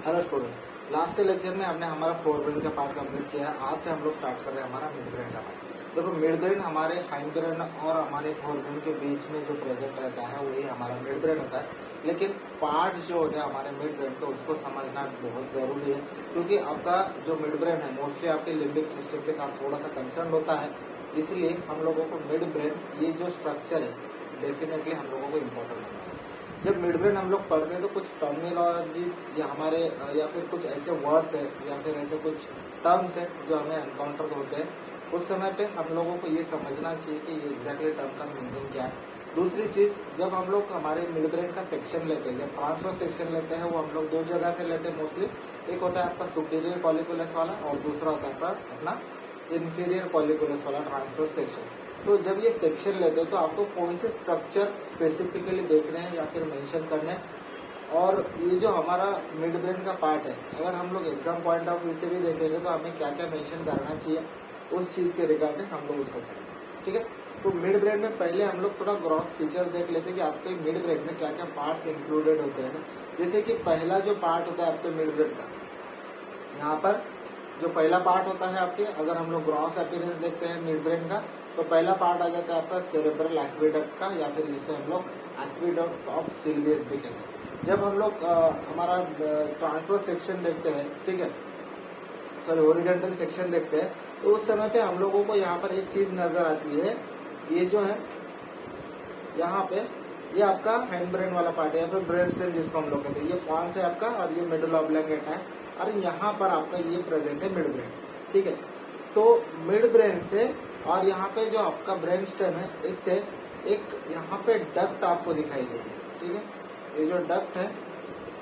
Hello student, last के lecture में हमने हमारा फोर ब्रेन का पार्ट कंप्लीट किया है। आज से हम लोग स्टार्ट कर रहे हैं हमारा मिड ब्रेन का पार्ट। देखो, मिड ब्रेन हमारे हाइंड ब्रेन और हमारे फोर ब्रेन के बीच में जो प्रेजेंट रहता है वही हमारा मिड ब्रेन होता है। लेकिन पार्ट जो होता है हमारे मिड ब्रेन का, उसको समझना बहुत जरूरी है, क्योंकि आपका जो मिड ब्रेन है मोस्टली आपके लिम्बिक सिस्टम के साथ थोड़ा सा कंसर्न होता है। इसलिए हम लोगों को मिड ब्रेन ये जो स्ट्रक्चर है डेफिनेटली हम लोगों को इम्पोर्टेंट होता है। जब मिड ब्रेन हम लोग पढ़ते हैं तो कुछ टर्मिनोलॉजी या हमारे या फिर कुछ ऐसे वर्ड्स है या फिर ऐसे कुछ टर्म्स है जो हमें एनकाउंटर होते हैं, उस समय पे हम लोगों को ये समझना चाहिए कि ये एग्जैक्टली टर्म का मीनिंग क्या है। दूसरी चीज, जब हम लोग हमारे मिड ब्रेन का सेक्शन लेते हैं, जब ट्रांसफर सेक्शन लेते हैं, वो हम लोग दो जगह से लेते हैं मोस्टली। एक होता है आपका सुपीरियर कॉलिकुलस वाला और दूसरा होता है आपका अपना इंफीरियर कॉलिकुलस वाला ट्रांसफर सेक्शन। तो जब ये सेक्शन लेते हैं तो आपको कौन से स्ट्रक्चर स्पेसिफिकली देखने हैं या फिर मेंशन करने हैं। और ये जो हमारा मिड ब्रेन का पार्ट है, अगर हम लोग एग्जाम पॉइंट ऑफ व्यू से भी देखेंगे तो हमें क्या क्या मेंशन करना चाहिए उस चीज के रिगार्डिंग हम लोग उसको पढ़ेंगे। ठीक है, तो मिड ब्रेन में पहले हम लोग थोड़ा ग्रॉस फीचर देख लेते हैं कि आपके मिड ब्रेन में क्या क्या पार्ट्स इंक्लूडेड होते हैं। जैसे कि पहला जो पार्ट होता है आपके मिड ब्रेन का, यहाँ पर जो पहला पार्ट होता है आपके, अगर हम लोग ग्रॉस अपीयरेंस देखते हैं मिड ब्रेन का, तो पहला पार्ट आ जाता है आपका सेरेब्रल एक्वेडक्ट का, या फिर जिसे हम लोग एक्वेडक्ट ऑफ सिल्वियस भी कहते हैं। जब हम लोग हमारा ट्रांसफर सेक्शन देखते हैं, ठीक है, सॉरी हॉरिजॉन्टल सेक्शन देखते हैं, तो उस समय पे हम लोगों को यहाँ पर एक चीज नजर आती है। ये जो है यहाँ पे ये आपका हैंड ब्रेन वाला पार्ट है या फिर ब्रेन स्टेम जिसको हम लोग कहते हैं। ये पॉन्स है आपका और ये मिडल ऑब्लिंगेट है और यहाँ पर आपका ये प्रेजेंट है मिड ब्रेन। ठीक है, तो मिड ब्रेन से और यहाँ पे जो आपका ब्रेन स्टेम है, इससे एक यहाँ पे डक्ट आपको दिखाई देगी। ठीक है, ये जो डक्ट है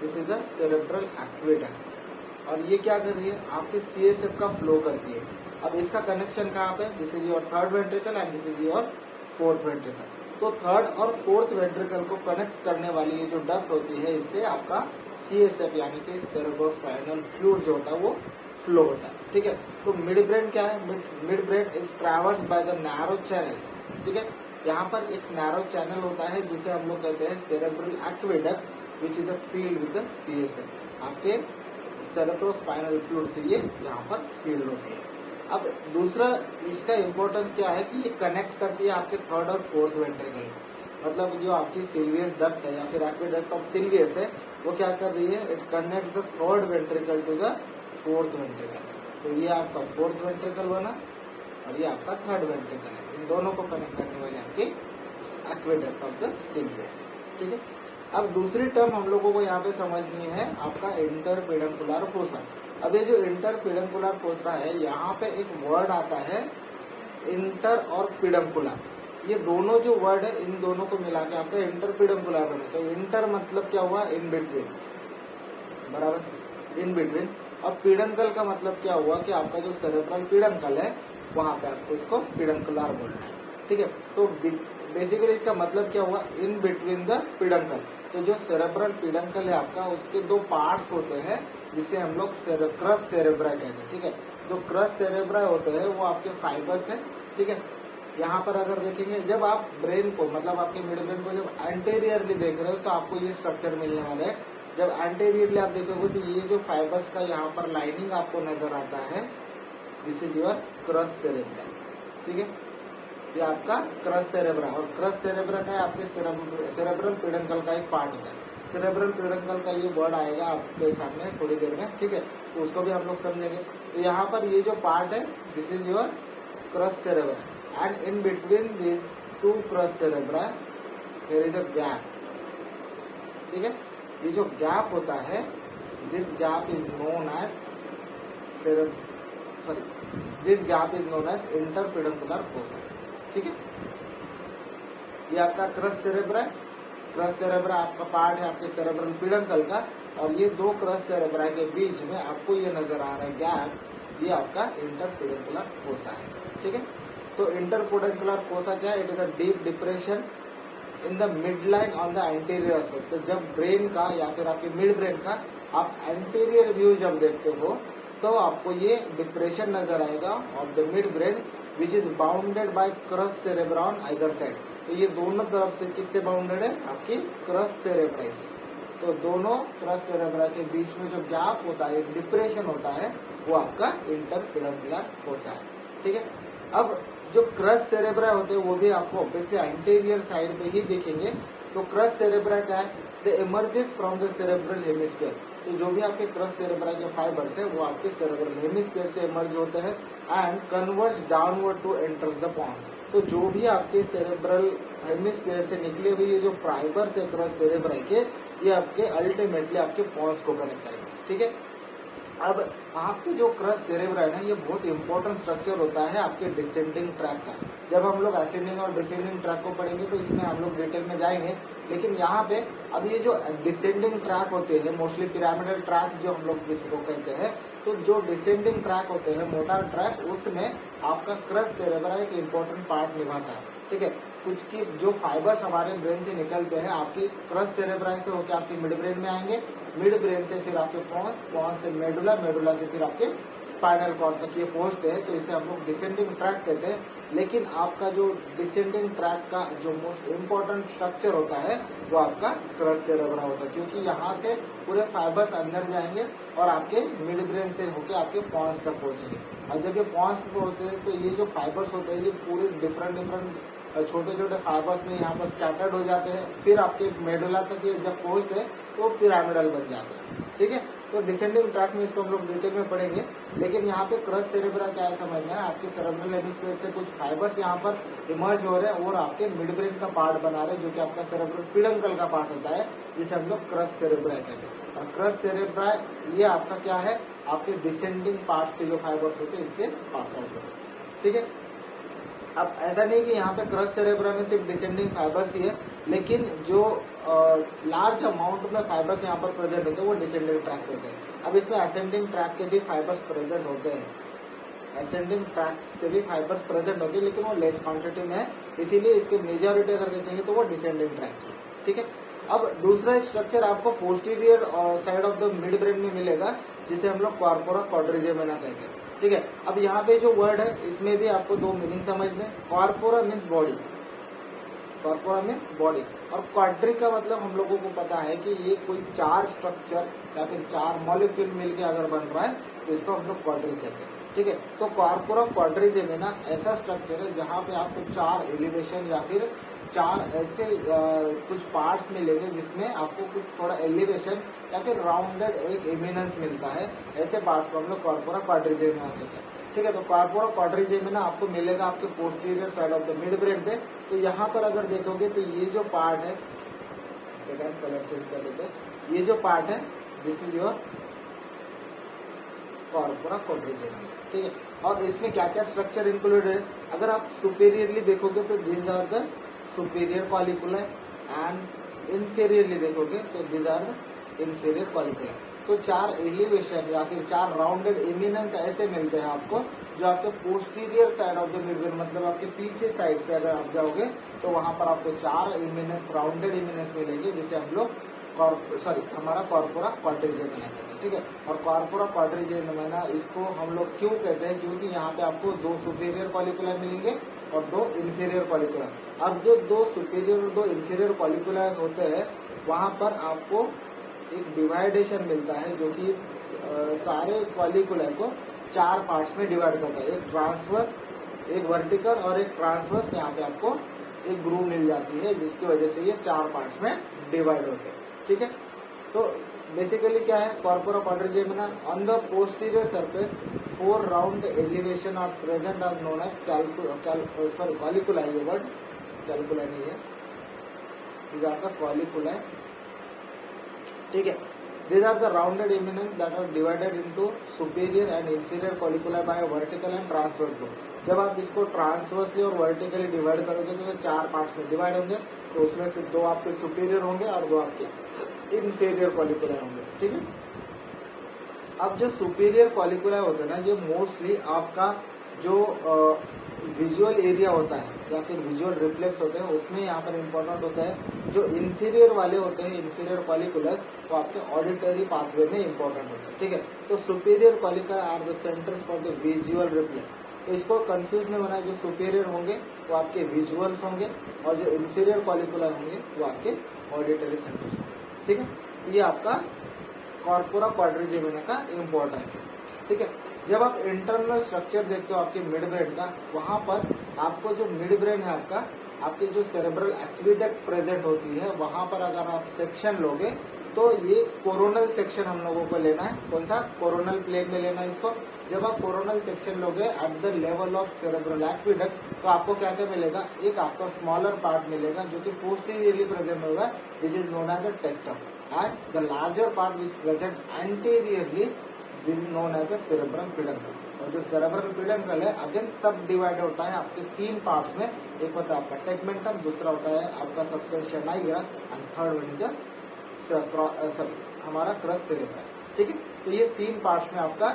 this is a cerebral aqueduct, और ये क्या कर रही है, आपके सीएसएफ का फ्लो करती है। अब इसका कनेक्शन कहाँ पे, this is your third ventricle and this is your fourth ventricle. तो थर्ड और फोर्थ वेंट्रिकल को कनेक्ट करने वाली ये जो डक्ट होती है, इससे आपका सीएसएफ यानी कि सेरेब्रोस्पाइनल फ्लूइड जो होता है वो फ्लो होता है। ठीक है, तो मिड ब्रेन क्या है, mid brain is traverse by the narrow channel. ठीक है, यहाँ पर एक नैरो चैनल होता है जिसे हम लोग कहते हैं cerebral aqueduct which is a field with the CSF. आपके सेरेब्रोस्पाइनल फ्लूइड से ये यहाँ पर फील्ड होती है। अब दूसरा इसका इम्पोर्टेंस क्या है कि ये कनेक्ट करती है आपके थर्ड और फोर्थ वेंट्रिकल। मतलब जो आपकी सिल्वियस डक्ट है या फिर एक्वेडक्ट ऑफ सिल्वियस है, वो क्या कर रही है, it connects the third ventricle to the fourth ventricle. तो ये आपका फोर्थ वेंट्रिकल बना और ये आपका थर्ड वेंट्रिकल है। इन दोनों को कनेक्ट करने वाले आपके एक्वेडक्ट ऑफ द सिल्वियस। ठीक है, अब दूसरी टर्म हम लोगों को यहाँ पे समझनी है आपका इंटरपेडंकुलर फोसा। अब ये जो इंटरपेडंकुलर फोसा है, यहाँ पे एक वर्ड आता है इंटर और पेडंकुलर। ये दोनों जो वर्ड है, इन दोनों को मिला के आपका इंटरपेडंकुलर बने। तो इंटर मतलब क्या हुआ, इन बिटवीन, बराबर, इन बिटवीन। अब पेडंकल का मतलब क्या हुआ कि आपका जो सेरेब्रल पेडंकल है वहां पे आपको इसको पेडंकुलर बोलना है। ठीक है, तो बेसिकली इसका मतलब क्या हुआ, इन बिटवीन द पेडंकल। तो जो सेरेब्रल पेडंकल है आपका, उसके दो पार्ट्स होते हैं जिसे हम लोग क्रस सेरेब्रा कहते हैं। ठीक है, जो क्रस सेरेब्रा होते हैं वो आपके फाइबर्स है। ठीक है, यहाँ पर अगर देखेंगे, जब आप ब्रेन को मतलब आपके मिड ब्रेन को जब एंटेरियरली देख रहे हो तो आपको ये स्ट्रक्चर मिलने वाले हैं। जब एंटेरियरली आप देखोगे तो ये जो फाइबर्स का यहाँ पर लाइनिंग आपको नजर आता है, दिस इज योर क्रस सेरेब्रा। ठीक है, ये आपका क्रस सेरेब्रा, और क्रस सेरेब्रा का है आपके सेरेब्रल पेडंकल का एक पार्ट होता है। सेरेब्रल पेडंकल का ये वर्ड आएगा आपके सामने थोड़ी देर में। ठीक है, तो उसको भी हम लोग समझेंगे। तो यहाँ पर ये जो पार्ट है this is your crus cerebri and in between these two crus cerebri there is a gap. ठीक है, ये जो गैप होता है, this gap is known as this gap is known as interpeduncular fossa. ठीक है, ये आपका क्रस सेरेब्रा है, क्रस सेरेब्रा आपका पार्ट है आपके सेरेब्रल पिडंकल का, और ये दो क्रस सेरेब्रा के बीच में आपको ये नजर आ रहा है गैप, ये आपका इंटरपिडेंकुलर फोसा है। ठीक है, तो इंटरपिडेंकुलर फोसा क्या है? It is a deep depression in the mid line on the anterior aspect. तो जब ब्रेन का या फिर आपके मिड ब्रेन का आप एंटीरियर व्यू जब देखते हो तो आपको ये डिप्रेशन नजर आएगा of the midbrain which is bounded by crus cerebri on either side. तो ये दोनों तरफ से किससे बाउंडेड है? आपकी क्रस सेरेब्रा से। तो दोनों क्रस सेरेब्रा के बीच में जो गैप होता है, डिप्रेशन होता है, वो आपका इंटरपिडेंकुलर फोसा है। ठीक है, अब जो क्रस सेरेब्रा होते हैं वो भी आपको ऑब्वियसली एंटीरियर साइड पे ही दिखेंगे। तो क्रस सेरेब्रा क्या है? They emerges from the cerebral hemisphere. तो जो भी आपके क्रस सेरेब्रा के फाइबर्स है वो आपके सेरेब्रल हेमिस्फीयर से इमर्ज होते हैं and converge downward to enters the pons. तो जो भी आपके सेरेब्रल हेमिस्फीयर से निकले हुए ये जो फाइबर्स है क्रस सेरेब्रा के, ये आपके अल्टीमेटली आपके पॉन्स को कनेक्ट करेंगे। ठीक है, अब आपके जो क्रस सेरेब्रा है ना, ये बहुत इंपॉर्टेंट स्ट्रक्चर होता है आपके डिसेंडिंग ट्रैक का। जब हम लोग असेंडिंग और डिसेंडिंग ट्रैक को पढ़ेंगे तो इसमें हम लोग डिटेल में जाएंगे, लेकिन यहाँ पे अब ये जो डिसेंडिंग ट्रैक होते हैं, मोस्टली पिरामिडल ट्रैक जो हम लोग जिसको कहते हैं, तो जो डिसेंडिंग ट्रैक होते हैं, मोटार ट्रैक, उसमें आपका क्रस सेरेब्रा एक इम्पोर्टेंट पार्ट निभाता है। ठीक है, कुछ की जो फाइबर्स हमारे ब्रेन से निकलते हैं आपकी क्रस सेरेब्रा से होकर आपकी मिड ब्रेन में आएंगे, मिड ब्रेन से फिर आपके पॉन्स, पॉन्स से मेडुला, मेडुला से फिर आपके स्पाइनल कॉर्ड तक ये पहुंचते हैं। तो इसे हम लोग डिसेंडिंग ट्रैक कहते हैं। लेकिन आपका जो डिसेंडिंग ट्रैक का जो मोस्ट इम्पोर्टेंट स्ट्रक्चर होता है वो आपका क्रस सेरेब्रा होता है, क्योंकि यहाँ से पूरे फाइबर्स अंदर जाएंगे और आपके मिड ब्रेन से होके आपके पॉन्स तक पहुंचेंगे। और जब ये पॉन्स पहुंचते हैं तो ये जो फाइबर्स होते हैं ये पूरे डिफरेंट छोटे छोटे फाइबर्स में यहाँ पर स्कैटर्ड हो जाते हैं, फिर आपके मेडुला तक ये जब पहुंचते हैं तो पिरामिडल बन जाते हैं। ठीक है, तो डिसेंडिंग ट्रैक में इसको हम लोग डिटेल में पढ़ेंगे, लेकिन यहाँ पे क्रस सेरेब्रा क्या है समझना है। आपके सेरेब्रल हेमिस्फीयर से कुछ फाइबर्स यहाँ पर इमर्ज हो रहे हैं और आपके मिड ब्रेन का पार्ट बना रहे हैं, जो कि आपका सेरेब्रल पिडंकल का पार्ट होता है, जिसे हम लोग क्रस सेरेब्रा कहते हैं। और क्रस सेरेब्रा ये आपका क्या है? आपके डिसेंडिंग पार्ट्स के जो फाइबर्स होते हैं इससे पास आउट होते हैं। ठीक है, अब ऐसा नहीं कि यहाँ पे क्रस सेरेब्रा में सिर्फ डिसेंडिंग फाइबर्स ही है, लेकिन जो लार्ज अमाउंट में फाइबर्स यहाँ पर प्रेजेंट होते हैं वो डिसेंडिंग ट्रैक होते हैं। अब इसमें असेंडिंग ट्रैक के भी फाइबर्स प्रेजेंट होते हैं, असेंडिंग ट्रैक्स के भी फाइबर्स प्रेजेंट होते हैं, लेकिन वो लेस क्वांटिटी में है, इसीलिए इसके मेजॉरिटी अगर देखेंगे तो वो डिसेंडिंग ट्रैक है। ठीक है, अब दूसरा एक स्ट्रक्चर आपको posterior side of the mid brain में मिलेगा, जिसे हम लोग कॉर्पोरा क्वाड्रिजेमिना कहते हैं। ठीक है, अब यहाँ पे जो वर्ड है इसमें भी आपको दो मीनिंग समझने। Corpora means body, corpora means body, और क्वाड्रिक का मतलब हम लोगों को पता है कि ये कोई चार स्ट्रक्चर या फिर चार मॉलिक्यूल मिलके अगर बन रहा है तो इसको हम लोग क्वाड्रिक कहते हैं। ठीक है, तो कॉर्पोरा क्वाड्रिजेमिना ऐसा स्ट्रक्चर है जहाँ पे आपको चार एलिवेशन या फिर चार ऐसे कुछ पार्ट्स मिलेंगे जिसमें आपको कुछ थोड़ा एलिवेशन या फिर राउंडेड एक एमिनेंस मिलता है। ऐसे पार्ट्स को हम लोग कॉर्पोरा क्वाड्रिजेमिना कहते हैं। ठीक है, तो कॉर्पोरा क्वाड्रिजेमिना आपको मिलेगा आपके posterior side of the mid brain पे। तो यहाँ पर अगर देखोगे तो ये जो पार्ट है, सेकंड कलर चेंज कर देते हैं, ये जो पार्ट है this is your corpora quadrigemina. ठीक है, और इसमें क्या क्या स्ट्रक्चर इंक्लूडेड है? अगर आप सुपीरियरली देखोगे तो this are the superior colliculi and inferiorly देखोगे तो this are the inferior colliculi. तो चार एलिवेशन या फिर चार राउंडेड एमिनेंस ऐसे मिलते हैं आपको, जो आपके posterior side of the mid brain, मतलब आपके पीछे साइड से अगर आप जाओगे तो वहां पर आपको चार एमिनेंस, राउंडेड एमिनेंस मिलेंगे, जिसे हम लोग हमारा कॉर्पोरा क्वाड्रिजेमिना कहते हैं। ठीक है, और कॉर्पोरा क्वाड्रिजेमिना इसको हम लोग क्यों कहते हैं? क्योंकि यहाँ पे आपको दो सुपीरियर कॉलिकुला मिलेंगे और दो इंफीरियर कॉलिकुला। अब जो दो सुपीरियर और दो इंफीरियर कॉलिकुला होते हैं वहां पर आपको एक डिवाइडेशन मिलता है, जो कि सारे कॉलिकुला को चार पार्ट्स में डिवाइड करता है। एक ट्रांसवर्स, एक वर्टिकल और एक ट्रांसवर्स। यहाँ पे आपको एक ग्रूव मिल जाती है, जिसकी वजह से ये चार पार्ट्स में डिवाइड होते हैं। ठीक है, तो बेसिकली क्या है? Corpora quadrigemina on the posterior surface 4 round elevation are present are known as colliculi. ये वर्ड कैलकुला नहीं है, कॉलिकुला। ठीक है, These are the rounded eminence that are divided into superior and inferior colliculi by a vertical and transverse group. जब आप इसको transversely और vertically divide करोगे तो ये 4 पार्ट्स में डिवाइड होंगे, तो उसमें से 2 आपके सुपीरियर होंगे और 2 आपके इंफीरियर कॉलिकुलाई होंगे। ठीक है, अब जो सुपीरियर कॉलिकुलाई होते हैं ना, ये मोस्टली आपका जो विजुअल एरिया होता है या फिर विजुअल रिफ्लेक्स होते हैं उसमें यहाँ पर इम्पोर्टेंट होता है। जो इंफीरियर वाले होते हैं, इंफीरियर कॉलिकुलस, वो आपके ऑडिटरी पाथवे में इम्पोर्टेंट होते हैं। ठीक है, तो superior colliculi are the centers for the visual reflex. तो इसको कंफ्यूज नहीं होना है, जो सुपीरियर होंगे वो आपके विजुअल्स होंगे और जो इंफीरियर कॉलिकुलाई होंगे वो आपके ऑडिटरी सेंटर्स होंगे। ठीक है, ये आपका कॉर्पोरा क्वाड्रिजेमिना का इम्पोर्टेंस है। ठीक है, जब आप इंटरनल स्ट्रक्चर देखते हो आपके मिड ब्रेन का, वहां पर आपको जो मिड ब्रेन है आपका, आपकी जो सेरेब्रल एक्विडक्ट प्रेजेंट होती है, वहां पर अगर आप सेक्शन लोगे तो ये कोरोनल सेक्शन हम लोगों को लेना है। कौन सा? कोरोनल प्लेन में लेना है इसको। जब आप कोरोनल सेक्शन लोगे eight the level of cerebral aqueduct, तो आपको क्या क्या मिलेगा? एक आपका स्मॉलर पार्ट मिलेगा जो कि पोस्टीरियरली प्रेजेंट होगा, which is known as a tectum, and the larger part which present anteriorly, this is known as a cerebral peduncle. और जो सेरेब्रल पेडंकल है अगेन सब डिवाइड होता है आपके 3 पार्ट्स में। एक होता है आपका टेगमेंटम, दूसरा होता है आपका substantia nigra, and third one is हमारा क्रस सेरेब्रम। ठीक है, तो ये 3 पार्ट्स में आपका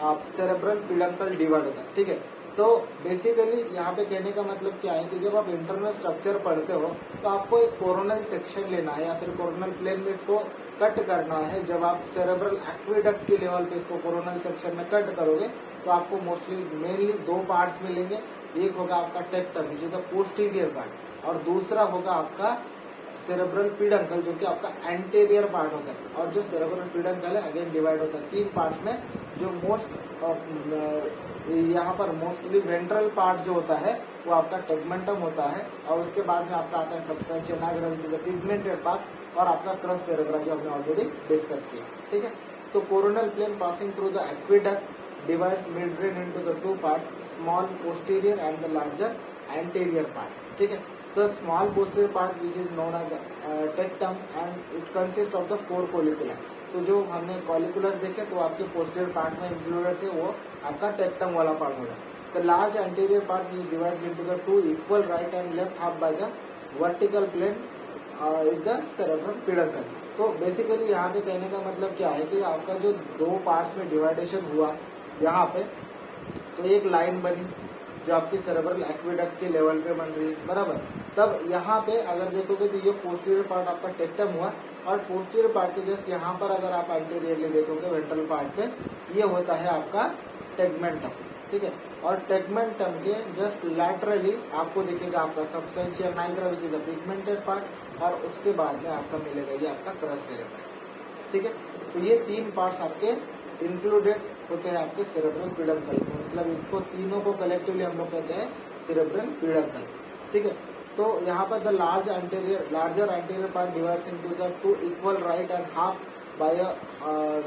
आप सेरेब्रल पेडंकल डिवाइड होता है। ठीक है, तो बेसिकली यहाँ पे कहने का मतलब क्या है कि जब आप इंटरनल स्ट्रक्चर पढ़ते हो तो आपको एक कोरोनल सेक्शन लेना है या फिर कोरोनल प्लेन में इसको कट करना है। जब आप सेरेब्रल एक्विडक्ट के लेवल पे इसको कोरोनल सेक्शन में कट करोगे तो आपको मोस्टली मेनली 2 पार्ट्स मिलेंगे। एक होगा आपका टेक्टम जो द पोस्टीरियर पार्ट, और दूसरा होगा आपका सेरेब्रल पेडंकल जो कि आपका एंटीरियर पार्ट होता है। और जो सेरेब्रल पेडंकल है अगेन डिवाइड होता है 3 पार्ट्स में। जो यहाँ पर मोस्टली वेंट्रल पार्ट जो होता है वो आपका टेगमेंटम होता है, और उसके बाद में आपका आता है substantia nigra which is the pigmented part, और आपका क्रस सेरेब्रा जो हमने ऑलरेडी डिस्कस किया। ठीक है, तो coronal plane passing through the aqueduct divides midbrain into the 2 parts, small posterior and the larger anterior part. ठीक है, the small posterior part which is known as tectum and it consists of the 4 colliculi। तो जो हमने colliculus देखे तो आपके posterior part में included थे, वो आपका टेक्टम वाला पार्ट होगा। The large anterior part which divides into the 2 equal right and left half by the vertical plane is the cerebral peduncle. तो बेसिकली यहाँ पे कहने का मतलब क्या है कि आपका जो 2 पार्ट्स में डिवाइडेशन हुआ यहाँ पे, तो एक लाइन बनी जो आपकी सेरेब्रल एक्विडक्ट के लेवल पे बन रही है, बराबर। तब यहाँ पे अगर देखोगे तो ये पोस्टीरियर पार्ट आपका टेक्टम हुआ, और पोस्टीरियर पार्ट के जस्ट यहाँ पर अगर आप एंटीरियरली देखोगे वेंट्रल पार्ट पे, ये होता है आपका टेगमेंटम। ठीक है, और टेगमेंटम के जस्ट लैटरली आपको दिखेगा आपका substantia nigra which is a pigmented part, और उसके बाद में आपका मिलेगा ये आपका क्रस सेरेब्रम। ठीक है, तो ये 3 पार्ट्स आपके इंक्लूडेड होते हैं आपके सेरेब्रल पेडंकल, मतलब इसको तीनों को कलेक्टिवली हम लोग कहते हैं सेरेब्रल पेडंकल। ठीक है, तो यहाँ पर the larger anterior part divides into the 2 equal right and half by a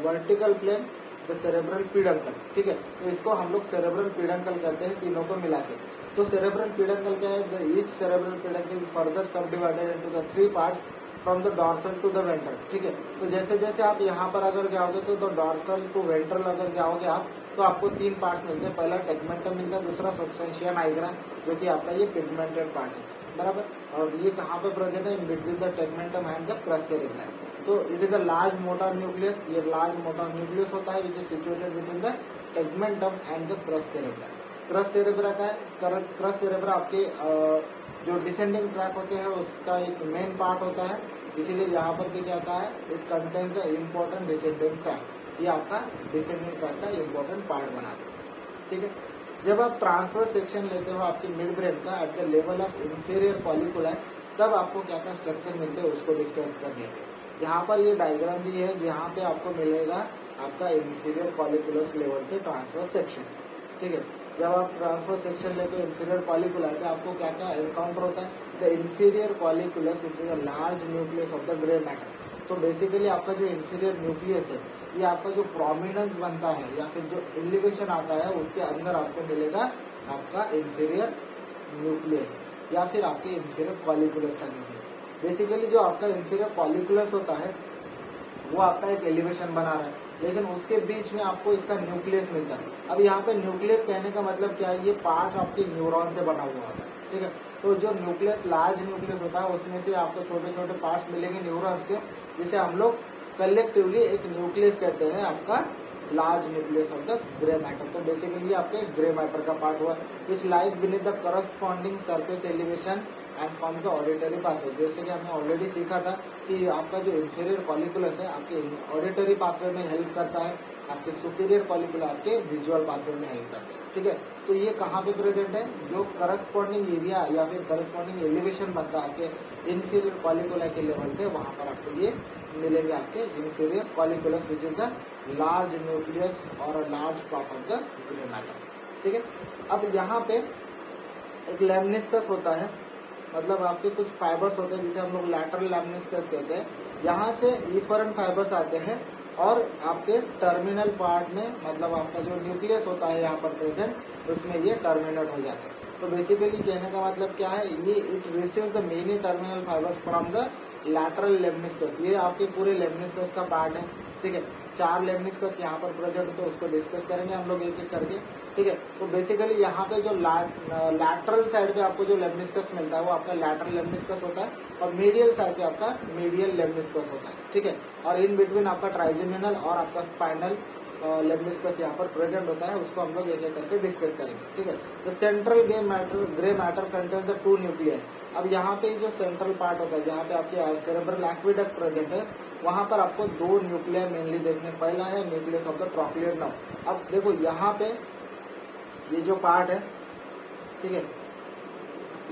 vertical plane the cerebral peduncle. ठीक है, तो इसको हम लोग सेरेब्रल पेडंकल कहते हैं तीनों को मिला के। तो सेरेब्रल पेडंकल क्या है? Each cerebral peduncle is further subdivided into the 3 parts from the dorsal to the ventral. ठीक है, तो जैसे जैसे आप यहाँ पर अगर जाओगे तो डॉर्सल टू वेंट्रल अगर जाओगे आप तो आपको 3 पार्ट्स मिलते हैं। पहला टेगमेंटम मिलता है, दूसरा सबस्टेंशिया निग्रा जो कि आपका ये पिगमेंटेड पार्ट है, बराबर। और ये कहाँ पे प्रेजेंट है? In between the tegmentum and the crus cerebrum. तो it is a large motor nucleus, ये लार्ज मोटर न्यूक्लियस होता है which is situated between the tegmentum and the crus cerebrum. Crus cerebri का है, क्रस सेरेब्रा आपके जो descending tract होते हैं उसका एक मेन पार्ट होता है, इसीलिए यहाँ पर भी क्या आता है? It contains the important descending tract. ये आपका डिसेंडिंग ट्रैक का इम्पोर्टेंट पार्ट बनाते हैं। ठीक है, जब आप ट्रांसफर सेक्शन लेते हो आपके मिड ब्रेन का eight the level of inferior कॉलिकुलाई, तब आपको क्या क्या स्ट्रक्चर मिलते हैं उसको डिस्कस कर लेते हैं। यहाँ पर ये डायग्राम दी है जहाँ पे आपको मिलेगा आपका इंफीरियर कॉलिकुलस लेवल पे ट्रांसफर सेक्शन। ठीक है, जब आप ट्रांसफर सेक्शन लेते हो इंफीरियर कॉलिकुलाई पे आपको क्या क्या एनकाउंटर होता है? The inferior colliculus it is a large nucleus of the grey matter. तो बेसिकली आपका जो इंफीरियर न्यूक्लियस है, ये आपका जो प्रोमिनेंस बनता है या फिर जो एलिवेशन आता है उसके अंदर आपको मिलेगा आपका इंफीरियर न्यूक्लियस या फिर आपके इंफीरियर कॉलिकुलस का न्यूक्लियस। बेसिकली जो आपका इंफीरियर कॉलिकुलस होता है वो आपका एक एलिवेशन बना रहा है, लेकिन उसके बीच में आपको इसका न्यूक्लियस मिलता है। अब यहाँ पे न्यूक्लियस कहने का मतलब क्या है, ये पार्ट आपके न्यूरॉन से बना हुआ होता है, ठीक है। तो जो न्यूक्लियस लार्ज न्यूक्लियस होता है उसमें से आपको छोटे छोटे पार्ट्स मिलेंगे न्यूरॉन्स के, जिसे हम लोग कलेक्टिवली एक न्यूक्लियस कहते हैं, आपका large nucleus of the grey matter. तो बेसिकली आपके ग्रे मैटर का पार्ट हुआ which lies beneath the corresponding surface elevation and forms the auditory pathway. जैसे कि हमने ऑलरेडी सीखा था कि आपका जो इंफीरियर कॉलिकुलस है आपके ऑडिटरी पाथवे में हेल्प करता है, आपके सुपीरियर कॉलिकुलर आपके विजुअल पाथवे में हेल्प करता है, ठीक है। तो ये कहाँ पे प्रेजेंट है, जो करस्पॉन्डिंग एरिया या फिर करस्पॉन्डिंग एलिवेशन बनता है आपके इंफीरियर कॉलिकुला के लेवल पे, वहां पर आपको ये मिलेंगे आपके inferior colliculus which is the large nucleus और large part of the grey matter, ठीक है। अब यहाँ पे एक लेमनिस्कस होता है, मतलब आपके कुछ फाइबर्स होते हैं जिसे हम लोग लैटरल लेमनिस्कस कहते हैं। यहाँ से इफरेंट फाइबर्स आते हैं और आपके टर्मिनल पार्ट में, मतलब आपका जो न्यूक्लियस होता है यहाँ पर प्रेजेंट, उसमें ये टर्मिनेट हो जाते हैं। तो बेसिकली कहने का मतलब क्या है, ये it receives the many terminal fibres from the lateral lemniscus. ये आपके पूरे लेमनिस्कस का पार्ट है, ठीक है। 4 लेमनिस्कस यहाँ पर प्रेजेंट है, तो उसको डिस्कस करेंगे हम लोग एक एक करके, ठीक है। तो बेसिकली यहाँ पे जो लैटरल साइड पे आपको जो लेमनिस्कस मिलता है वो आपका लैटरल लेमनिस्कस होता है, और मीडियल साइड पे आपका मीडियल लेमनिस्कस होता है, ठीक है। और इन बिटवीन आपका ट्राइजेमिनल और आपका स्पाइनल लेमनिस्कस यहाँ पर प्रेजेंट होता है, उसको हम लोग एक एक करके डिस्कस करेंगे, ठीक है। The central grey matter contains the 2 nucleus. अब यहाँ पे जो सेंट्रल पार्ट होता है, जहाँ पे आपके सेरेब्रल एक्विडक्ट प्रेजेंट है, वहां पर आपको 2 न्यूक्लियर मेनली देखने। पहला है nucleus of the trochlear nerve. अब देखो यहाँ पे ये जो पार्ट है, ठीक है,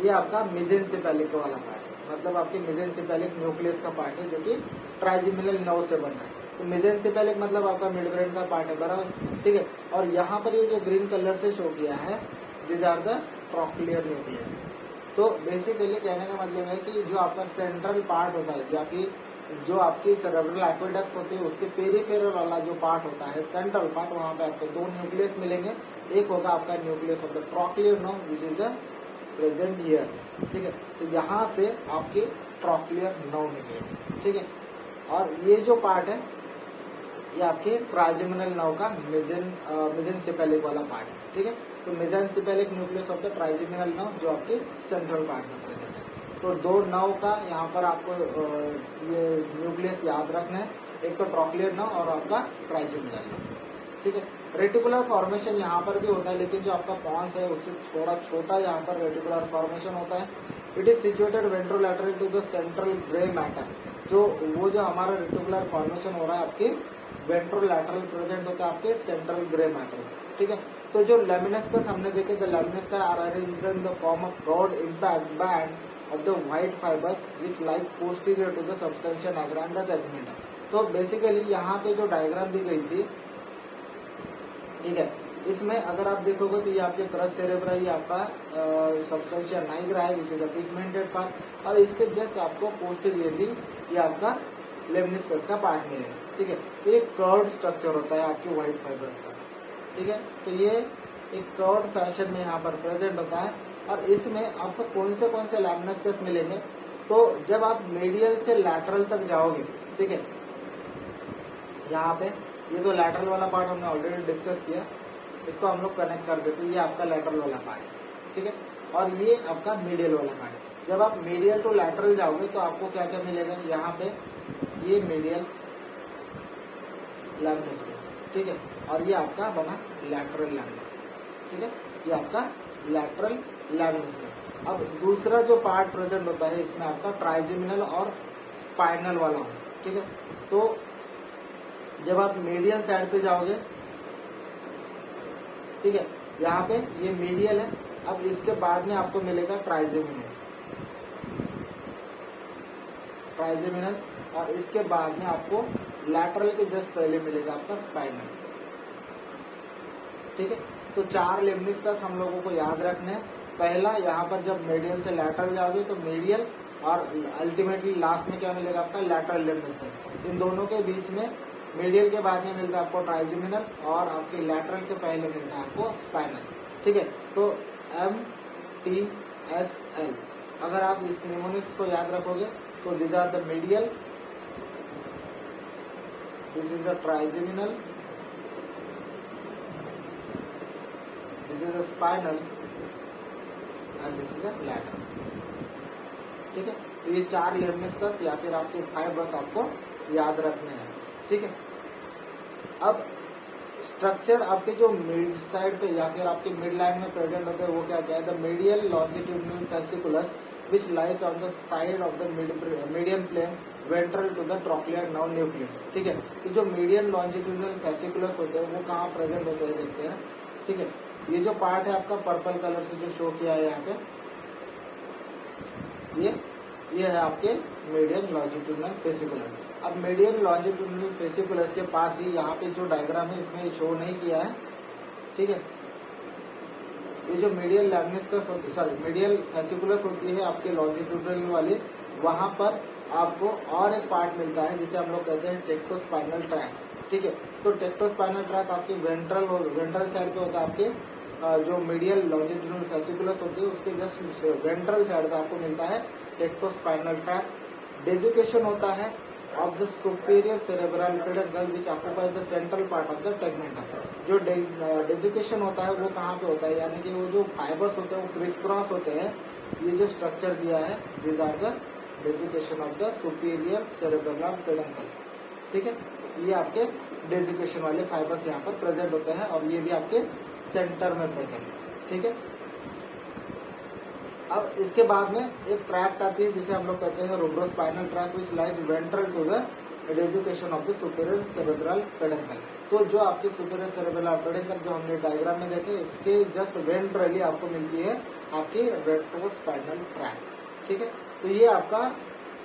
ये आपका मेसेंसिपेलिक वाला पार्ट है, मतलब आपके मेसेंसिपेलिक न्यूक्लियस का पार्ट है जो कि ट्राइजेमिनल नर्व से बन रहा है। तो मेसेंसिपेलिक मतलब आपका मिड ब्रेन का पार्ट है, बराबर, ठीक है। और यहाँ पर ये जो ग्रीन कलर से शो किया है, this are the trochlear nucleus. तो बेसिकली कहने का मतलब है कि जो आपका सेंट्रल पार्ट होता है, जो आपकी सेरेब्रल एक्विडक्ट होती है, उसके पेरिफेरल वाला जो पार्ट होता है, सेंट्रल पार्ट, वहां पे आपको 2 न्यूक्लियस मिलेंगे। एक होगा आपका nucleus of the trochlear nerve which is present here, ठीक है। तो यहाँ से आपके ट्रॉक्लियर नर्व निकलेंगे, ठीक है। और ये जो पार्ट है ये आपके ट्राइजेमिनल नर्व का मेसेंसिपेलिक वाला पार्ट है, ठीक है। तो mesencephalic nucleus of the trigeminal nerve जो आपके सेंट्रल पार्ट में प्रेजेंट है। तो 2 नर्व का यहाँ पर आपको ये न्यूक्लियस याद रखना है, एक तो ट्रॉक्लियर नर्व और आपका ट्राइजेमिनल नर्व, ठीक है। रेटिकुलर फॉर्मेशन यहाँ पर भी होता है, लेकिन जो आपका पॉन्स है उससे थोड़ा छोटा यहाँ पर रेटिकुलर फॉर्मेशन होता है। It is situated ventrolateral to the central grey matter. जो हमारा रेटिकुलर फॉर्मेशन हो रहा है आपके वेंट्रोलैटरल प्रेजेंट होता है आपके सेंट्रल ग्रे मैटर से, ठीक है। तो जो लेमिनस्कस हमने देखे, the lemniscus are arranged in the form of broad impact band of the white fibers which lies posterior to the substantia nigra under the tegmentum। तो बेसिकली यहाँ पे जो डायग्राम दी गई थी, ठीक है, इसमें अगर आप देखोगे तो ये आपके क्रस सेरेब्रा, ये आपका सबस्टेंशिया नाइग्रा है which is a pigmented part, और इसके जस्ट आपको पोस्टीरियरली ये आपका लेमनिस्कस का पार्ट मिलेगा, ठीक है। तो ये कर्व्ड स्ट्रक्चर होता है आपके व्हाइट फाइबर्स का, ठीक है। तो ये एक कर्व्ड फैशन में यहाँ पर प्रेजेंट होता है, और इसमें आपको कौन से लेमनिस्कस मिलेंगे, तो जब आप मीडियल से लैटरल तक जाओगे, ठीक है, यहाँ पे ये तो लैटरल वाला पार्ट हमने ऑलरेडी डिस्कस किया, इसको हम लोग कनेक्ट कर देते हैं, ये आपका लैटरल वाला पार्ट है, ठीक है। और ये आपका मीडियल वाला पार्ट है। जब आप मीडियल टू लैटरल जाओगे तो आपको क्या क्या मिलेगा, यहाँ पे ये मीडियल लेमनिस्कस, ठीक है, और ये आपका बना लैटरल लेमनिस्कस, ठीक है, ये आपका लैटरल लेमनिस्कस। अब दूसरा जो पार्ट प्रेजेंट होता है इसमें आपका ट्राइजेमिनल और स्पाइनल वाला होता है, ठीक है। तो जब आप मीडियल साइड पे जाओगे, ठीक है, यहाँ पे ये मीडियल है। अब इसके बाद में आपको मिलेगा ट्राइजेमिनल, और इसके बाद में आपको लैटरल के जस्ट पहले मिलेगा आपका स्पाइनल, ठीक है। तो 4 लेमनिस्कस हम लोगों को याद रखने हैं। पहला, यहाँ पर जब मीडियल से लैटरल जाओगे तो मीडियल, और अल्टीमेटली लास्ट में क्या मिलेगा आपका लैटरल लेमनिस्कस। इन दोनों के बीच में मीडियल के बाद में मिलता है आपको ट्राइजेमिनल, और आपके लैटरल के पहले मिलता है आपको स्पाइनल, ठीक है। तो MTSL, अगर आप इस निमोनिक्स को याद रखोगे तो this are the medial, this is a trigeminal, this is a spinal and this is a lateral. ठीक है, तो ये 4 लेमनिस्कस या फिर आपके फाइबर्स आपको याद रखने हैं। ठीक है, अब स्ट्रक्चर आपके जो मिड साइड पे या फिर आपके मिड लाइन में प्रेजेंट होते हैं वो क्या क्या है? The medial longitudinal fasciculus which lies on the side of the median plane ventral to the trochlear nerve nucleus. ठीक है, तो जो मीडियल लॉन्जिट्यूडिनल फेसिकुलस होते हैं वो कहाँ प्रेजेंट होते हैं देखते हैं। ठीक है, ये जो पार्ट है आपका पर्पल कलर से जो शो किया है यहाँ पे, ये है आपके मीडियल लॉन्जिट्यूडिनल फेसिकुलस। अब मीडियल लॉन्जिट्यूडिनल फेसिकुलस के पास ही यहाँ पे जो डायग्राम है इसमें शो नहीं किया है। ठीक है, ये जो मीडियल लैमिनिस्कस होती मीडियल फेसिकुलस होती है आपके लॉन्जिट्यूडिनल वाली, वहां पर आपको और एक पार्ट मिलता है जिसे हम लोग कहते हैं टेक्टोस्पाइनल ट्रैक। ठीक है, तो टेक्टोस्पाइनल ट्रैक आपके वेंट्रल साइड पे होता है। आपके जो मीडियल लॉन्जिट्यूडिनल फेसिकुलस होती है उसके जस्ट वेंट्रल साइड पे आपको मिलता है टेक्टोस्पाइनल ट्रैक। डेजिकेशन होता है of the superior cerebral peduncle which occupies the central part of the tegmentum. जो डेजिकेशन होता है वो कहाँ पे होता है, यानी कि वो जो फाइबर्स होते हैं वो क्रिस क्रॉस होते हैं। ये जो स्ट्रक्चर दिया है this are the decussation of the superior cerebral peduncle. ठीक है, ये आपके डेजिकेशन वाले फाइबर्स यहाँ पर प्रेजेंट होते हैं और ये भी आपके सेंटर में प्रेजेंट है। ठीक है, अब इसके बाद में एक ट्रैक आती है जिसे हम लोग कहते हैं rubrospinal tract which lies ventral to the decussation of the superior cerebral peduncle. तो जो आपके सुपीरियर सेरेब्रल पेडन्कल जो हमने डायग्राम में देखे इसके जस्ट वेंट्रली आपको मिलती है आपकी रेट्रोस्पाइनल ट्रैक। ठीक है, तो ये आपका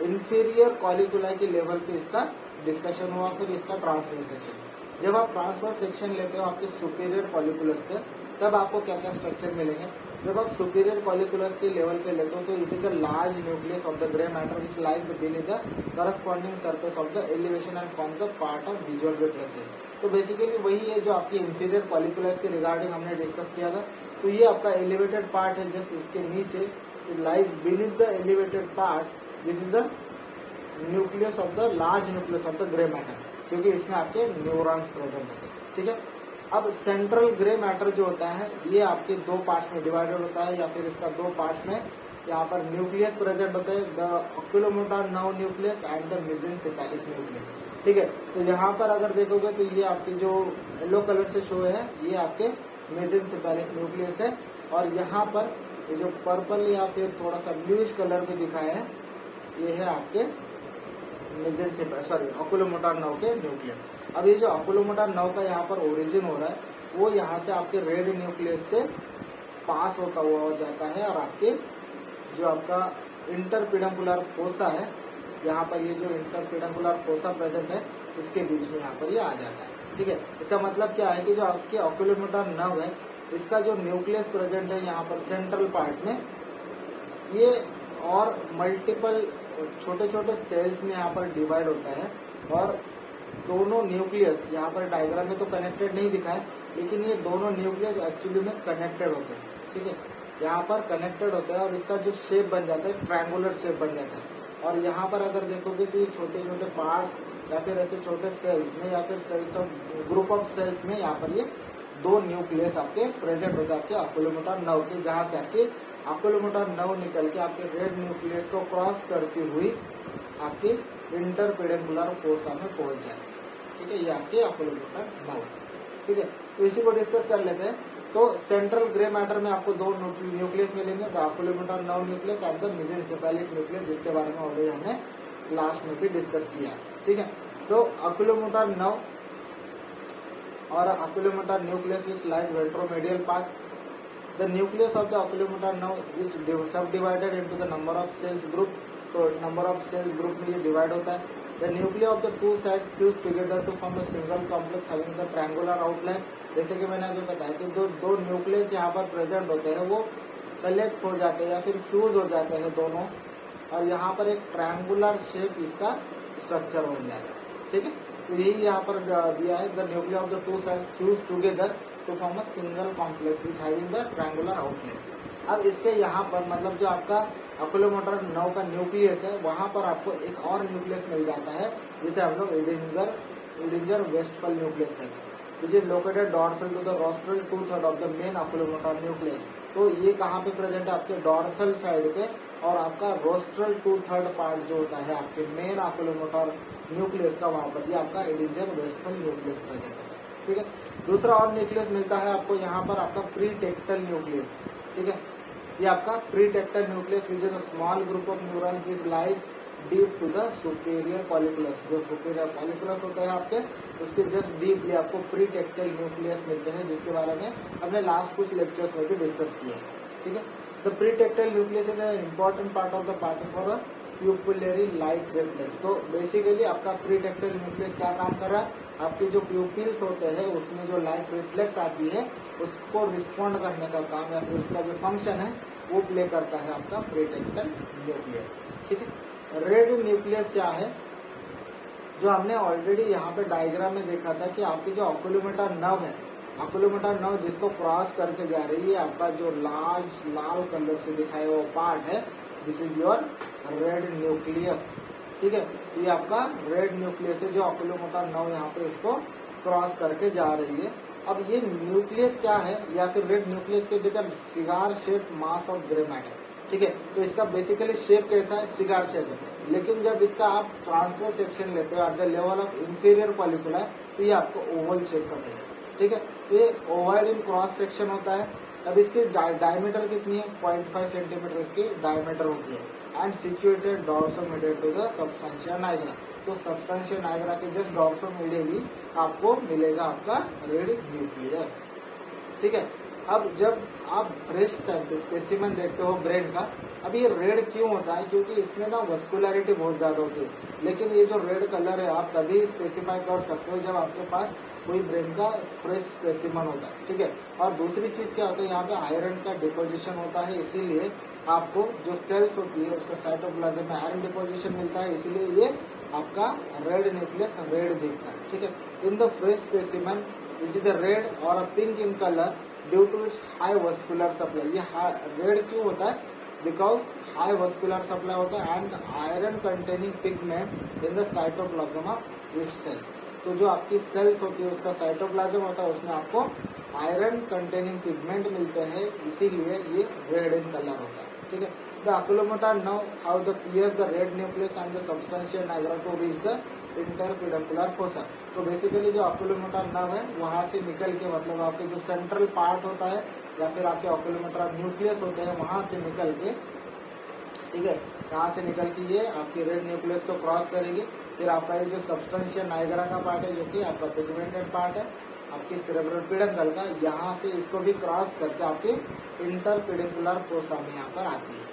इंफीरियर कॉलिकुलाई के लेवल पे इसका डिस्कशन हुआ। फिर इसका ट्रांसवर्स सेक्शन, जब आप ट्रांसवर्स सेक्शन लेते हो आपके सुपीरियर कॉलिकुलस पे, तब आपको क्या क्या स्ट्रक्चर मिलेंगे। जब आप सुपीरियर कॉलिकुलस के लेवल पे लेते हो तो it is a large nucleus of the grey matter which lies beneath the corresponding surface of the elevation and forms the part of visual reflexes. तो बेसिकली वही है जो आपकी इंफीरियर कॉलिकुलस के रिगार्डिंग हमने डिस्कस किया था। तो ये आपका एलिवेटेड पार्ट है, जस्ट इसके नीचे lies beneath the elevated part, this is the nucleus of the large nucleus of the grey matter, क्योंकि इसमें आपके न्यूरॉन्स प्रेजेंट होते हैं। ठीक है, अब सेंट्रल ग्रे मैटर जो होता है ये आपके 2 पार्ट्स में डिवाइडेड होता है, या फिर इसका 2 पार्ट्स में यहाँ पर न्यूक्लियस प्रेजेंट होते हैं, the oculomotor nerve nucleus and the mesencephalic nucleus. ठीक है, तो यहाँ पर अगर देखोगे तो ये आपकी जो येलो कलर से शो है ये आपके मेसेंसेफेलिक न्यूक्लियस है, और यहाँ पर ये जो पर्पल या फिर थोड़ा सा ब्लूइश कलर में दिखाया है ये है आपके ऑक्यूलोमोटर नर्व के न्यूक्लियस। अब ये जो ऑक्यूलोमोटर नर्व का यहाँ पर ओरिजिन हो रहा है वो यहाँ से आपके रेड न्यूक्लियस से पास होता हुआ हो जाता है, और आपके जो आपका इंटरपेडिकुलर फोसा है, यहाँ पर ये जो इंटरपेडिकुलर फोसा प्रेजेंट है इसके बीच में यहाँ पर ये आ जाता है। ठीक है, इसका मतलब क्या है कि जो आपके ऑक्यूलोमोटर नर्व है इसका जो न्यूक्लियस प्रेजेंट है यहाँ पर सेंट्रल पार्ट में, ये और मल्टीपल छोटे छोटे सेल्स में यहाँ पर डिवाइड होता है, और दोनों न्यूक्लियस यहाँ पर डायग्राम में तो कनेक्टेड नहीं दिखा है, लेकिन ये दोनों न्यूक्लियस एक्चुअली में कनेक्टेड होते हैं। ठीक है, यहाँ पर कनेक्टेड होता है और इसका जो शेप बन जाता है ट्रायंगुलर शेप बन जाता है। और यहाँ पर अगर देखोगे तो ये छोटे छोटे पार्ट्स या फिर ऐसे छोटे सेल्स में या फिर cells of group of cells में यहाँ पर ये 2 न्यूक्लियस आपके प्रेजेंट होते हैं आपके ऑक्यूलोमोटर नर्व के, जहाँ से आपके ऑक्यूलोमोटर नर्व निकल के आपके रेड न्यूक्लियस को क्रॉस करती हुई आपकी इंटरपेडिकुलर फोसा में पहुंच जाती है। ठीक है, ये आपके ऑक्यूलोमोटर नर्व। ठीक है, तो इसी को डिस्कस कर लेते हैं। तो सेंट्रल ग्रे मैटर में आपको 2 न्यूक्लियस मिलेंगे, the oculomotor nerve nucleus and the mesencephalic nucleus, जिसके बारे में ऑलरेडी हमने लास्ट में भी डिस्कस किया। ठीक है, तो ऑक्यूलोमोटर नर्व और oculomotor nucleus which lies ventromedial part, the nucleus of the oculomotor nerve which subdivided into the number of cells group. तो नंबर ऑफ सेल्स ग्रुप में ये डिवाइड होता है। The nuclei of the 2 sides fuse together to form a single complex having the triangular outline. जैसे कि मैंने अभी बताया कि जो 2 न्यूक्लियस यहाँ पर प्रेजेंट होते हैं वो कलेक्ट हो जाते हैं या फिर फ्यूज हो जाते हैं दोनों, और यहाँ पर एक ट्रायंगुलर शेप इसका स्ट्रक्चर बन जाता है। ठीक है, तो यही यहाँ पर दिया है, the nuclei of the 2 sides fuse together to form a single complex which having the triangular outline. अब इसके यहाँ पर मतलब जो आपका ऑक्यूलोमोटर नर्व का न्यूक्लियस है वहां पर आपको एक और न्यूक्लियस मिल जाता है जिसे हम लोग एडिंगर इडिंजर वेस्टफल न्यूक्लियस कहते हैं, which is located dorsal to the rostral 2/3 of the main oculomotor nucleus. तो ये कहाँ पे प्रेजेंट है? आपके डॉर्सल साइड पे, और आपका रोस्ट्रल 2/3 पार्ट जो होता है आपके मेन ऑक्यूलोमोटर न्यूक्लियस का, वहां पर ये आपका इडिंजर वेस्टफल न्यूक्लियस प्रेजेंट है। ठीक है, दूसरा और न्यूक्लियस मिलता है आपको यहाँ पर, आपका प्रीटेक्टल न्यूक्लियस। ठीक है, ये आपका pretectal nucleus which is a small group of neurons which lies deep to the superior colliculus. जो सुपीरियर कॉलिकुलस होते हैं आपके, उसके जस्ट डीपली आपको प्रीटेक्टल न्यूक्लियस मिलते हैं, जिसके बारे में हमने लास्ट कुछ लेक्चर्स में भी डिस्कस किया है। ठीक है, the pretectal nucleus is an important part of the path for pupillary light reflex. तो बेसिकली आपका प्रीटेक्टल न्यूक्लियस क्या काम कर रहा है? आपके जो प्यूपिल्स होते हैं उसमें जो लाइट रिफ्लेक्स आती है उसको रिस्पॉन्ड करने का काम, या फिर उसका जो फंक्शन है वो प्ले करता है आपका प्रीटेक्टल न्यूक्लियस। ठीक है, रेड न्यूक्लियस क्या है? जो हमने ऑलरेडी यहाँ पे डायग्राम में देखा था कि आपकी जो ऑक्यूलोमोटर नर्व है, ऑक्यूलोमोटर नर्व जिसको क्रॉस करके जा रही है, आपका जो लाल कलर से दिखाया हुआ पार्ट है, this is your red nucleus. ठीक है, ये आपका रेड न्यूक्लियस है जो ऑक्यूलोमोटर नर्व यहाँ पे उसको क्रॉस करके जा रही है। अब ये न्यूक्लियस क्या है, या फिर रेड न्यूक्लियस के भीतर cigar shape mass of grey matter. ठीक है, तो इसका बेसिकली शेप कैसा है? सिगार शेप है। लेकिन जब इसका आप ट्रांसफर सेक्शन लेते हो at the level of inferior colliculi, तो ये आपको ओवल शेप का मिलेगा। ठीक है, तो ये ओवल इन क्रॉस सेक्शन होता है। अब इसकी डायमीटर कितनी है? 0.5 सेंटीमीटर इसकी डायमीटर होती है, and situated dorsomedial to the substantia nigra. तो सबस्टेंशिया नाइग्रा के जस्ट डॉर्सोमीडियली आपको मिलेगा आपका रेड न्यूक्लियस। ठीक है, अब जब आप ब्रेस्ट स्पेसिमेन देखते हो ब्रेन का, अब ये रेड क्यों होता है? क्योंकि इसमें ना वस्कुलरिटी बहुत ज्यादा होती है। लेकिन ये जो रेड कलर है आप तभी स्पेसिफाई कर सकते हो जब आपके पास कोई ब्रेन का फ्रेश स्पेसिमेन होता है। ठीक है, और दूसरी चीज क्या होता है, यहाँ पे आयरन का डिपोजिशन होता है, इसीलिए आपको जो सेल्स होती है उसका साइटोप्लाज्म में आयरन डिपोजिशन मिलता है, इसीलिए ये आपका रेड न्यूक्लियस रेड दिखता है। ठीक है, in the fresh specimen which is red और pink in colour due to its high vascular supply. ये रेड क्यों होता है? बिकॉज हाई वस्कुलर सप्लाई होता है and iron containing pigment in the cytoplasm of its cells. तो जो आपकी सेल्स होती है उसका साइटोप्लाज्म होता है, उसमें आपको आयरन कंटेनिंग पिगमेंट मिलते हैं, इसीलिए ये रेड इन कलर होता है। ठीक है, the oculomotor nerve how the pierce the red nucleus and the substantia nigra to reach the interpeduncular fossa. तो बेसिकली जो ऑक्यूलोमोटर नर्व है वहां से निकल के, मतलब आपके जो सेंट्रल पार्ट होता है या फिर आपके ऑक्यूलोमोटर न्यूक्लियस होते हैं, वहां से निकल के, ठीक है, यहाँ से निकल के ये आपके रेड न्यूक्लियस को क्रॉस करेगी। फिर आपका ये जो सबस्टेंशिया नाइग्रा का पार्ट है, जो कि आपका पिगमेंटेड पार्ट है आपके सेरेब्रल पेडंकल का, यहाँ से इसको भी क्रॉस करके आपके इंटरपेडिकुलर फोसा में यहाँ पर आती है।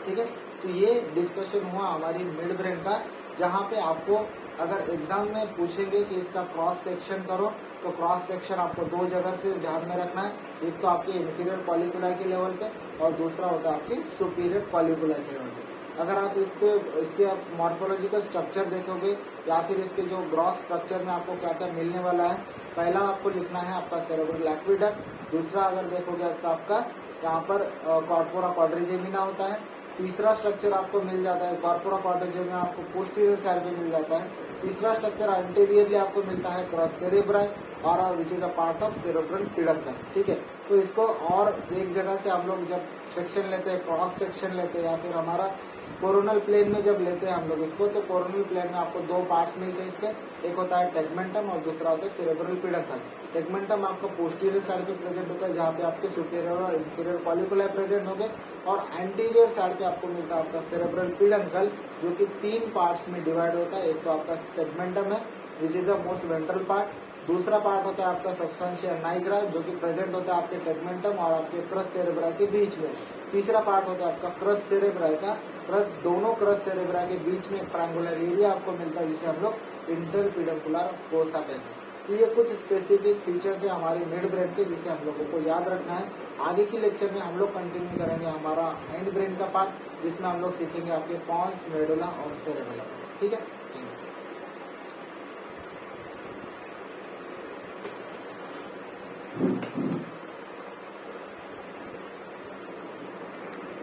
ठीक है, तो ये डिस्कशन हुआ हमारी मिड ब्रेन का, जहाँ पे आपको अगर एग्जाम में पूछेंगे कि इसका क्रॉस सेक्शन करो, तो क्रॉस सेक्शन आपको दो जगह से ध्यान में रखना है। एक तो आपके इंफीरियर कॉलिकुला के लेवल पे, और दूसरा होता है आपके सुपीरियर कॉलिकुला के लेवल पे। अगर आप इसके आप मॉर्फोलॉजिकल स्ट्रक्चर देखोगे, या फिर इसके जो ग्रॉस स्ट्रक्चर में आपको क्या क्या मिलने वाला है, पहला आपको लिखना है आपका सेरेब्रल एक्विडक्ट। दूसरा अगर देखोगे तो आपका यहाँ पर कॉर्पोरा क्वाड्रिजेमिना होता है। तीसरा स्ट्रक्चर आपको मिल जाता है कॉर्पोरा क्वाड्रिजेमिना, आपको पोस्टीरियर साइड पे मिल जाता है। तीसरा स्ट्रक्चर एंटीरियरली आपको मिलता है क्रॉस सेरेब्राई, और विच is a part of cerebral peduncle. ठीक है, तो इसको और एक जगह से हम लोग जब सेक्शन लेते हैं, क्रॉस सेक्शन लेते हैं, या फिर हमारा कोरोनल प्लेन में जब लेते हैं हम लोग इसको, तो कोरोनल प्लेन में आपको दो पार्ट्स मिलते हैं इसके, एक होता है टेगमेंटम और दूसरा होता है सेरेब्रल पेडंकल। टेगमेंटम आपका पोस्टीरियर साइड पे प्रेजेंट होता है, जहाँ पे आपके सुपीरियर और इंफीरियर कॉलिकुला प्रेजेंट होंगे, और एंटीरियर साइड पे आपको मिलता है आपका सेरेब्रल पेडंकल, जो कि तीन पार्ट्स में डिवाइड होता है। एक तो आपका टेगमेंटम है which is the most ventral part, दूसरा पार्ट होता है आपका सबस्टेंशिया नाइग्रा, जो कि प्रेजेंट होता है आपके टेगमेंटम और आपके क्रस सेरेब्राई के बीच में। तीसरा पार्ट होता है आपका क्रस सेरेब्राई का, दोनों क्रस सेरेब्राई के बीच में एक ट्रायंगुलर एरिया आपको मिलता है, जिसे हम लोग इंटरपेडिकुलर फोसा कहते हैं। तो ये कुछ स्पेसिफिक फीचर्स है हमारी मिड ब्रेन के, जिसे हम लोगों को याद रखना है। आगे की लेक्चर में हम लोग कंटिन्यू करेंगे हमारा एंड ब्रेन का पार्ट, जिसमें हम लोग सीखेंगे आपके पॉन्स, मेडुला और सेरेबेलम। ठीक है।